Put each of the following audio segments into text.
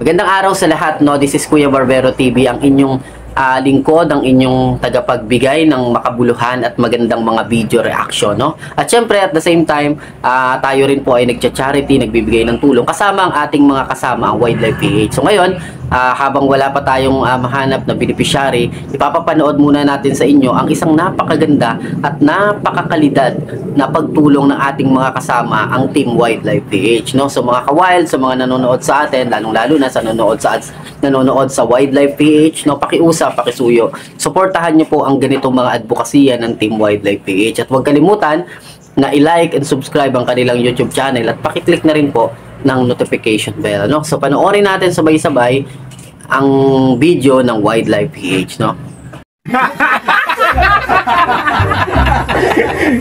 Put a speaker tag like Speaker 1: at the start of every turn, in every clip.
Speaker 1: Magandang araw sa lahat, no? This is Kuya Barbero TV, ang inyong lingkod, ang inyong tagapagbigay ng makabuluhan at magandang mga video reaction, no? At syempre, at the same time, tayo rin po ay nagcha-charity, nagbibigay ng tulong kasama ang ating mga kasama, ang Wildlife PH. So ngayon, habang wala pa tayong mahanap na beneficiary, ipapapanood muna natin sa inyo ang isang napakaganda at napakakalidad na pagtulong ng ating mga kasama, ang Team Wildlife PH, no? So mga ka-wild, sa mga nanonood sa atin, lalong-lalo na sa nanonood sa Wildlife PH, no? Pakiusap, pakisuyo. Suportahan niyo po ang ganitong mga advokasya ng Team Wildlife PH. At huwag kalimutan na i-like and subscribe ang kanilang YouTube channel at pakiclick na rin po ng notification bell, no? So panoorin natin sabay-sabay ang video ng Wildlife PH, no?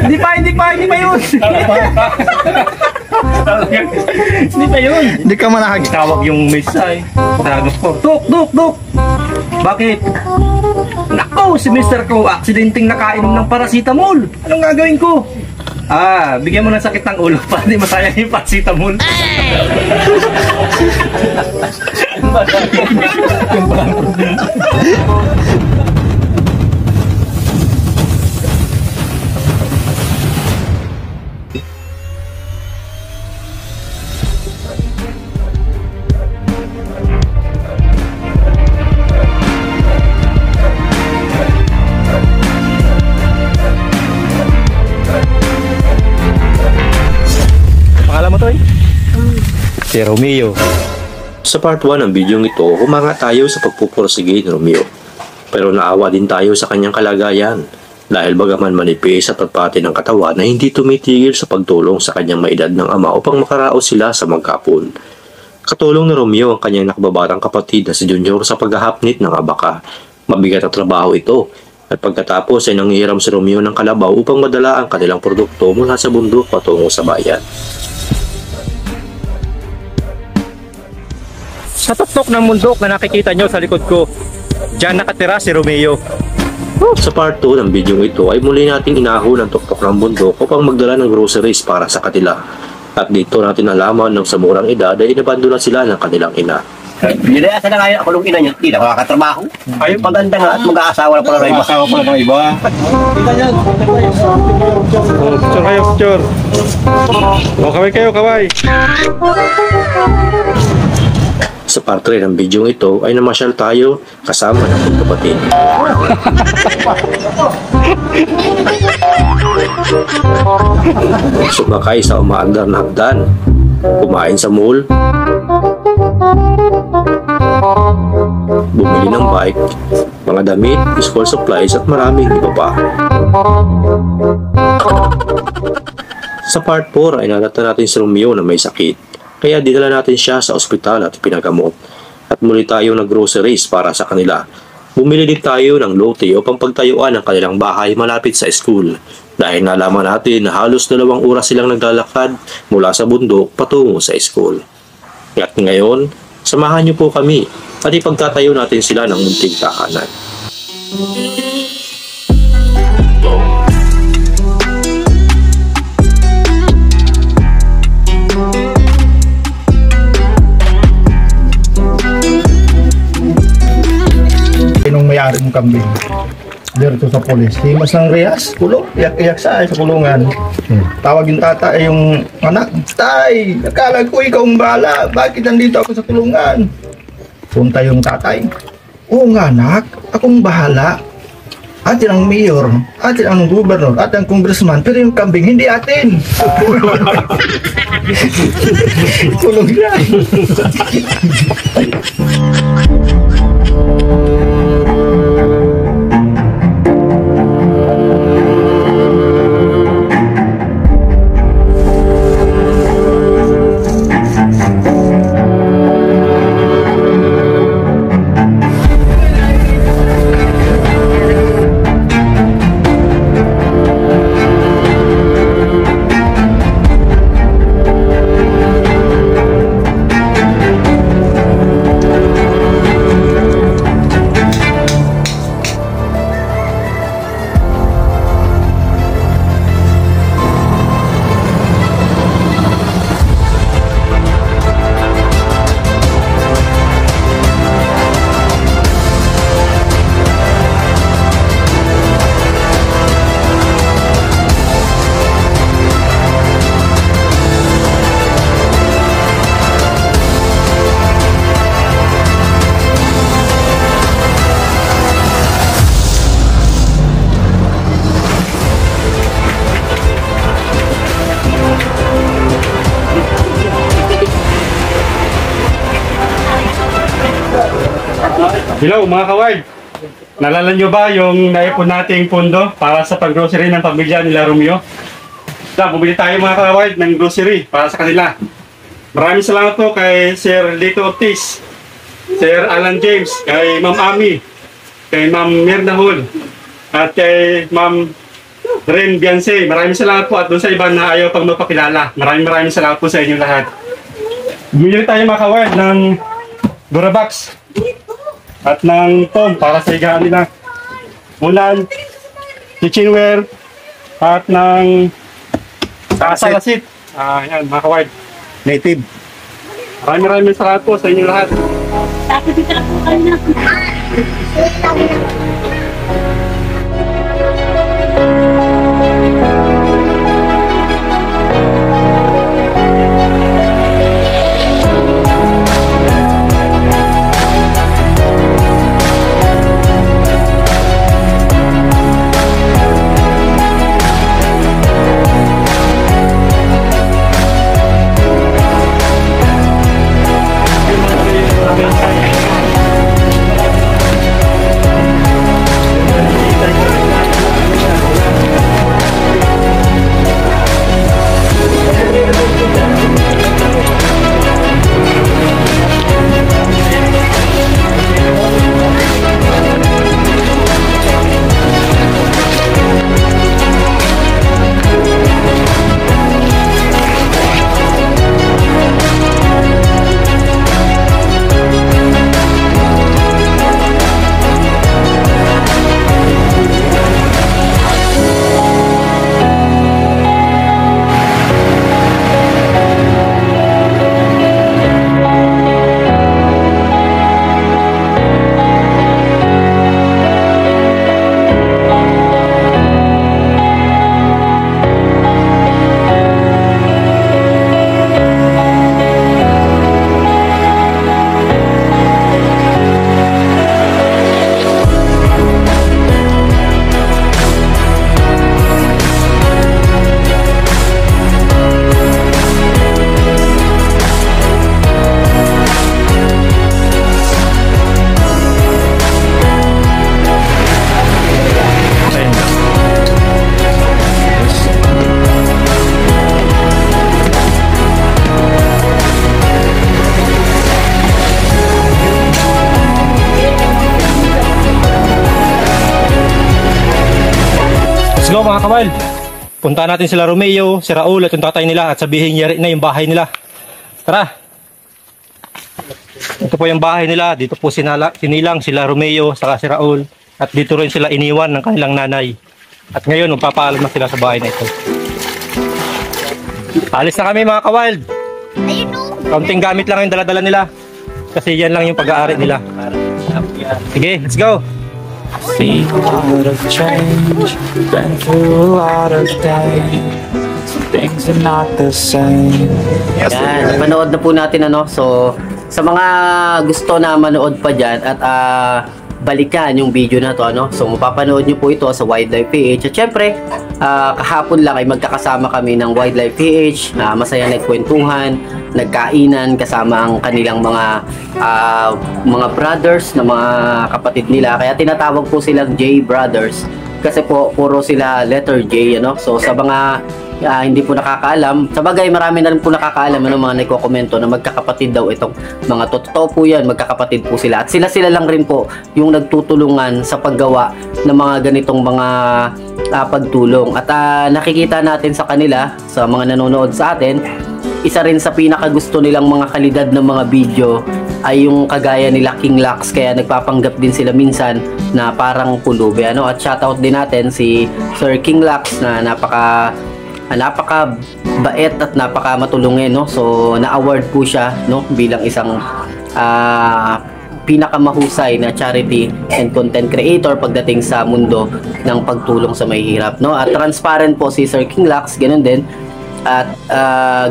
Speaker 2: Hindi pa yun. Hindi pa yun.
Speaker 3: Hindi ka manahag.
Speaker 2: Tawag yung mesa eh. Tawag ko. Duk. Bakit? Nako, si Mr. ko aksidenteng nakainom ng paracetamol. Anong gagawin ko? Bigyan mo ng sakit ng ulo para di masayang yung paracetamol. Si Romeo.
Speaker 4: Sa part 1 ng video ito, humanga tayo sa pagpupursige ni Romeo. Pero naawa din tayo sa kanyang kalagayan dahil bagaman manipis at patpati ng katawan na hindi tumitigil sa pagtulong sa kanyang maedad ng ama upang makaraos sila sa magkapon. Katulong ni Romeo ang kanyang nakababatang kapatid na si Junior sa paghahapnit ng abaka. Mabigat ang trabaho ito at pagkatapos ay nanghihiram si Romeo ng kalabaw upang madala ang kanilang produkto mula sa bundok patungo sa bayan.
Speaker 2: Sa tuktok ng bundok na nakikita nyo sa likod ko, diyan nakatira si Romeo.
Speaker 4: Sa part 2 ng video ito ay muli nating inahon ang tuktok ng bundok upang magdala ng groceries para sa kanila. At dito natin nalaman ng sa murang edad ay inabandona sila ng kanilang ina.
Speaker 5: Binayasa na ngayon ako nung ina niya, hindi na makakatrabaho. Ay, maganda nga at mag-aasawa na pala ng iba.
Speaker 3: Asawa pala ng iba.
Speaker 2: Kita nyo. Picture. O, kaway.
Speaker 4: Sa part 3 ng video ito ay namasyal tayo kasama ng kapatid. Sumakay sa umaandar na hagdan, kumain sa mall, bumili ng bike, mga damit, school supplies at maraming iba pa. Sa part 4 ay nalata natin si Romeo na may sakit. Kaya dinala natin siya sa ospital at pinagamot. At muli tayo nag-groceries para sa kanila. Bumili din tayo ng lote upang pagtayuan ang kanilang bahay malapit sa school. Dahil nalaman natin na halos 2 oras silang naglalakad mula sa bundok patungo sa school. At ngayon, samahan niyo po kami at ipagtatayo natin sila ng munting tahanan.
Speaker 3: May-ari mong kambing dito sa polis. Himas ng rehas, kulong, iyak-iyak sa kulungan. Tawag yung tata yung anak, "Tay, akala ko ikaw ang bahala. Bakit nandito ako sa kulungan?" Punta yung tatay, "Oo nga anak, akong bahala. Atin ang mayor, atin ang gobernador, atin ang congressman, pero yung kambing hindi atin." Kulong na.
Speaker 6: Hello mga kaward! Nalala nyo ba yung naipon nating pondo para sa pag-grocery ng pamilya nila Romeo? Bumili tayo mga kaward ng grocery para sa kanila. Maraming salamat po kay Sir Lito Ortiz, Sir Alan James, kay Ma'am Ami, kay Ma'am Mirna Hul, at kay Ma'am Ren Bianse. Maraming salamat po at doon sa iba na ayaw pang magpakilala. Maraming salamat po sa inyo lahat. Bumili tayo mga kaward ng Durabox at ng foam para sa higaan nila. Ulan, kitchenware, at ng salasit. Yan mga kaward.
Speaker 3: Native.
Speaker 6: Maraming salamat po sa inyo lahat.
Speaker 7: Tapos dito na po kami na.
Speaker 2: Let's go mga kamal. Punta natin sila Romeo, si Raul at yung tatay nila at sabihin yari na yung bahay nila. Tara. Ito po yung bahay nila. Dito po sinilang sila Romeo saka si Raul. At dito rin sila iniwan ng kanilang nanay. At ngayon magpapaalam na sila sa bahay na ito. Alis na kami mga kawild. Kaunting gamit lang yung dala-dala nila. Kasi yan lang yung pag-aari nila. Sige, let's go.
Speaker 8: Seen a lot of change, been through a lot of pain. Things are not the same.
Speaker 1: Yan, manood na po natin ano. So, sa mga gusto na manood pa dyan at balikan yung video na to ano. So, mapapanood nyo po ito sa Wildlife PH. At syempre, kahapon lang ay magkakasama kami ng Wildlife PH. Masaya nagkwentuhan, nagkainan kasama ang kanilang mga brothers na mga kapatid nila. Kaya tinatawag po silang J Brothers kasi po puro sila letter J ano. So sa mga hindi po nakakaalam, sa bagay marami na rin po nakakaalam ano, mga nagko-komento na magkakapatid daw itong mga totoo po yan, magkakapatid po sila. At sila lang rin po yung nagtutulungan sa paggawa ng mga ganitong mga pagtulong. At nakikita natin sa kanila, sa mga nanonood sa atin, isa rin sa pinakagusto nilang mga kalidad ng mga video ay yung kagaya nila King Lux, kaya nagpapanggap din sila minsan na parang pulubi ano. At shoutout din natin si Sir King Lux na napaka bait at napaka matulungin no. So na-award po siya no bilang isang pinakamahusay na charity and content creator pagdating sa mundo ng pagtulong sa mahihirap no. At transparent po si Sir King Lux, ganun din. At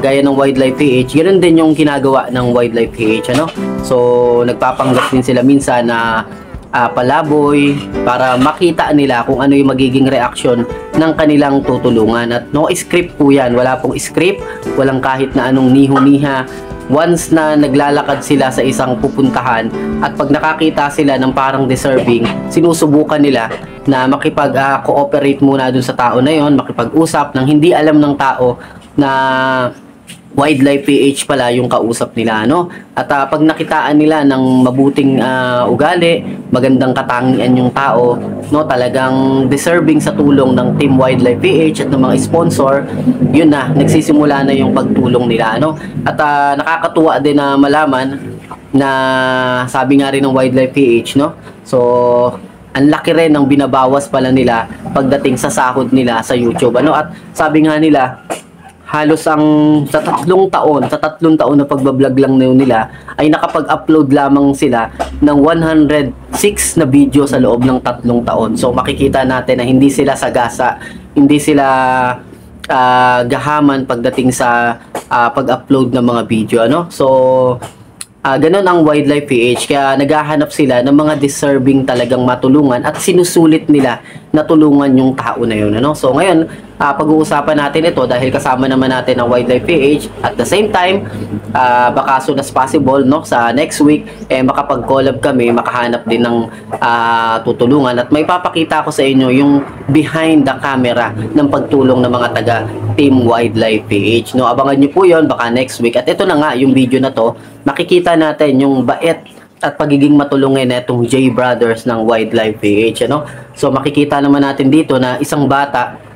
Speaker 1: gaya ng Wildlife PH, ganoon din yung ginagawa ng Wildlife PH ano. So nagpapanggap din sila minsan na palaboy para makita nila kung ano yung magiging reaksyon ng kanilang tutulungan. At no script po yan, wala pong script, walang kahit na anong niho-niha. Once na naglalakad sila sa isang pupuntahan at pag nakakita sila ng parang deserving, sinusubukan nila na makipag-cooperate muna dun sa tao na yon, makipag-usap nang hindi alam ng tao na Wildlife PH pala yung kausap nila, no? At pag nakitaan nila ng mabuting ugali, magandang katangian yung tao, no? Talagang deserving sa tulong ng Team Wildlife PH at ng mga sponsor, yun na, nagsisimula na yung pagtulong nila, no? At nakakatuwa din na malaman na sabi nga rin ng Wildlife PH, no? So, ang laki rin ng binabawas pala nila pagdating sa sahod nila sa YouTube, ano? At sabi nga nila, halos sa tatlong taon na pagbablog lang nila ay nakapag-upload lamang sila ng 106 na video sa loob ng 3 taon. So makikita natin na hindi sila sagasa, hindi sila gahaman pagdating sa pag-upload ng mga video, ano? So ganun ang Wildlife PH, kaya naghahanap sila ng mga deserving talagang matulungan at sinusulit nila na tulungan yung tao na yun, ano? So ngayon, pag-uusapan natin ito dahil kasama naman natin ang Wildlife PH. At the same time, baka soon as possible, no, sa next week makapag-collab kami, makahanap din ng tutulungan at may papakita ko sa inyo yung behind the camera ng pagtulong ng mga taga Team Wildlife PH, no? Abangan nyo po yon baka next week. At ito na nga yung video na to, makikita natin yung bait at pagiging matulungin na itong J Brothers ng Wildlife PH, ano? So makikita naman natin dito na isang bata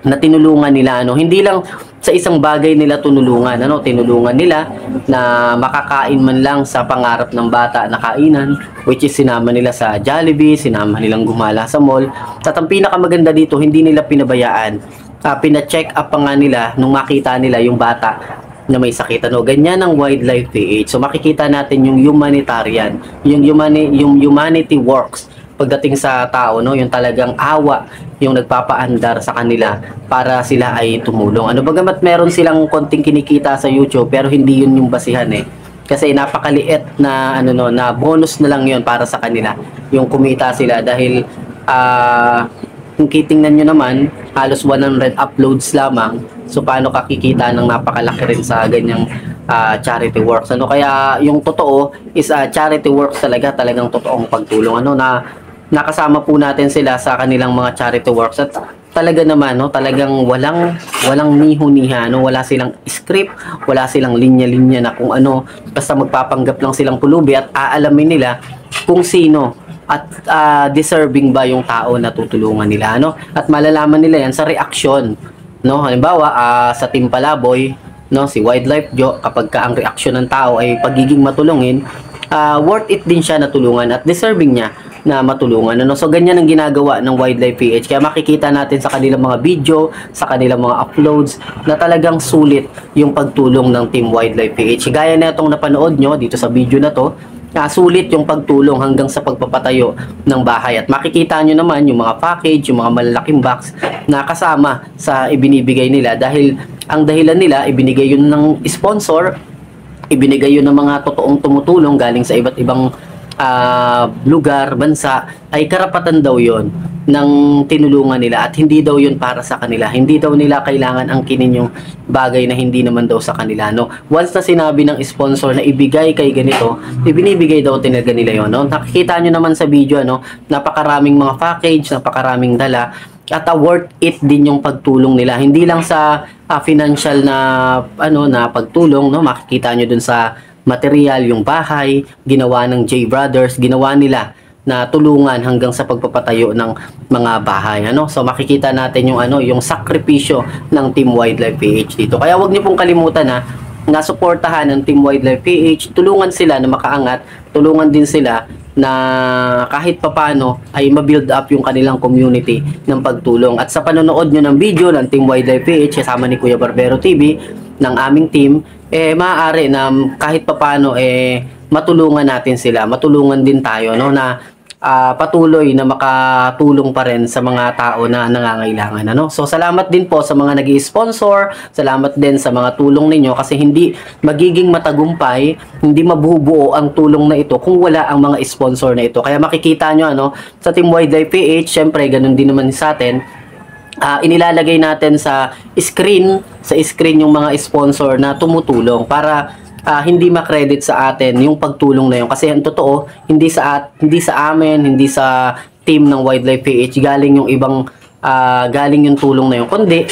Speaker 1: na tinulungan nila, ano, hindi lang sa isang bagay nila tinulungan, ano, tinulungan nila na makakain man lang sa pangarap ng bata na kainan, which is sinama nila sa Jollibee, sinama nilang gumala sa mall. At ang pinakamaganda dito, hindi nila pinabayaan, pina-check up pa nga nila nung makita nila yung bata na may sakit, ano, ganyan ang Wildlife PH. So makikita natin yung humanitarian, yung humanity works pagdating sa tao, no, yung talagang awa yung nagpapaandar sa kanila para sila ay tumulong. Ano, bagamat meron silang konting kinikita sa YouTube, pero hindi yun yung basihan kasi napakaliit na na bonus na lang yun para sa kanila yung kumita sila dahil kung titingnan nyo naman halos 100 uploads lamang, so paano kakikita ng napakalaki rin sa ganyang charity works, ano? Kaya yung totoo is charity works talagang totoong pagtulong, ano, na nakasama po natin sila sa kanilang mga charity works at talaga naman, no, talagang walang niho-niha, no, wala silang script, wala silang linya-linya na kung ano, basta magpapanggap lang silang pulubi at aalamin nila kung sino at deserving ba yung tao na tutulungan nila, no? At malalaman nila yan sa reaksyon, no? Halimbawa sa Team Palaboy, no, si Wildlife Joe, kapag ang reaksyon ng tao ay pagiging matulungin, worth it din siya na tulungan at deserving niya na matulungan, ano? So ganyan ang ginagawa ng Wildlife PH, kaya makikita natin sa kanilang mga video, sa kanilang mga uploads na talagang sulit yung pagtulong ng Team Wildlife PH. Gaya na itong napanood nyo dito sa video na to, sulit yung pagtulong hanggang sa pagpapatayo ng bahay at makikita nyo naman yung mga package, yung mga malalaking box na kasama sa ibinibigay nila dahil ang dahilan nila, ibinigay yun ng sponsor, ibinigay yun ng mga totoong tumutulong galing sa iba't ibang lugar, bansa, ay karapatan daw yon ng tinulungan nila at hindi daw yun para sa kanila, hindi daw nila kailangan angkinin yung bagay na hindi naman daw sa kanila, no? Once na sinabi ng sponsor na ibigay kay ganito, ibinibigay daw talaga nila yon, no? Nakikita nyo naman sa video, no, napakaraming mga package, napakaraming dala at worth it din yung pagtulong nila, hindi lang sa financial na na pagtulong, no? Makikita nyo dun sa material, yung bahay, ginawa ng J Brothers, ginawa nila na tulungan hanggang sa pagpapatayo ng mga bahay, ano? So makikita natin yung yung sakripisyo ng Team Wildlife PH dito. Kaya wag niyo pong kalimutan na suportahan ng Team Wildlife PH, tulungan sila na makaangat, tulungan din sila na kahit papano ay ma-build up yung kanilang community ng pagtulong. At sa panonood nyo ng video ng Team Wildlife PH kasama ni Kuya Barbero TV ng aming team, maaari na kahit papano matulungan natin sila, matulungan din tayo, no, na patuloy na makatulong pa rin sa mga tao na nangangailangan. Ano? So salamat din po sa mga nag-i-sponsor, salamat din sa mga tulong ninyo kasi hindi magiging matagumpay, hindi mabubuo ang tulong na ito kung wala ang mga sponsor na ito. Kaya makikita nyo sa Team Wildlife PH, syempre ganun din naman sa atin, inilalagay natin sa screen yung mga sponsor na tumutulong para hindi ma-credit sa atin yung pagtulong na yun. Kasi ang totoo, hindi sa amin, hindi sa team ng Wildlife PH galing yung ibang galing yung tulong na yun, kundi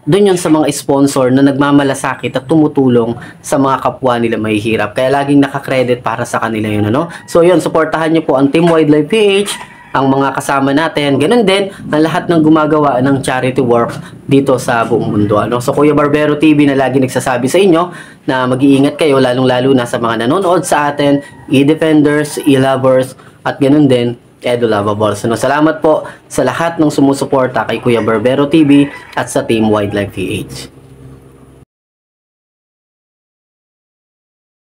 Speaker 1: doon yun sa mga sponsor na nagmamalasakit at tumutulong sa mga kapwa nila mahihirap. Kaya laging naka-credit para sa kanila yun. So yun, supportahan nyo po ang Team Wildlife PH, ang mga kasama natin, ganun din ang lahat ng gumagawa ng charity work dito sa buong mundo. So Kuya Barbero TV na lagi nagsasabi sa inyo na mag-iingat kayo, lalong-lalo na sa mga nanonood sa atin, e-defenders, e-lovers, at ganun din, edu-lovables. Salamat po sa lahat ng sumusuporta kay Kuya Barbero TV at sa Team Wildlife PH.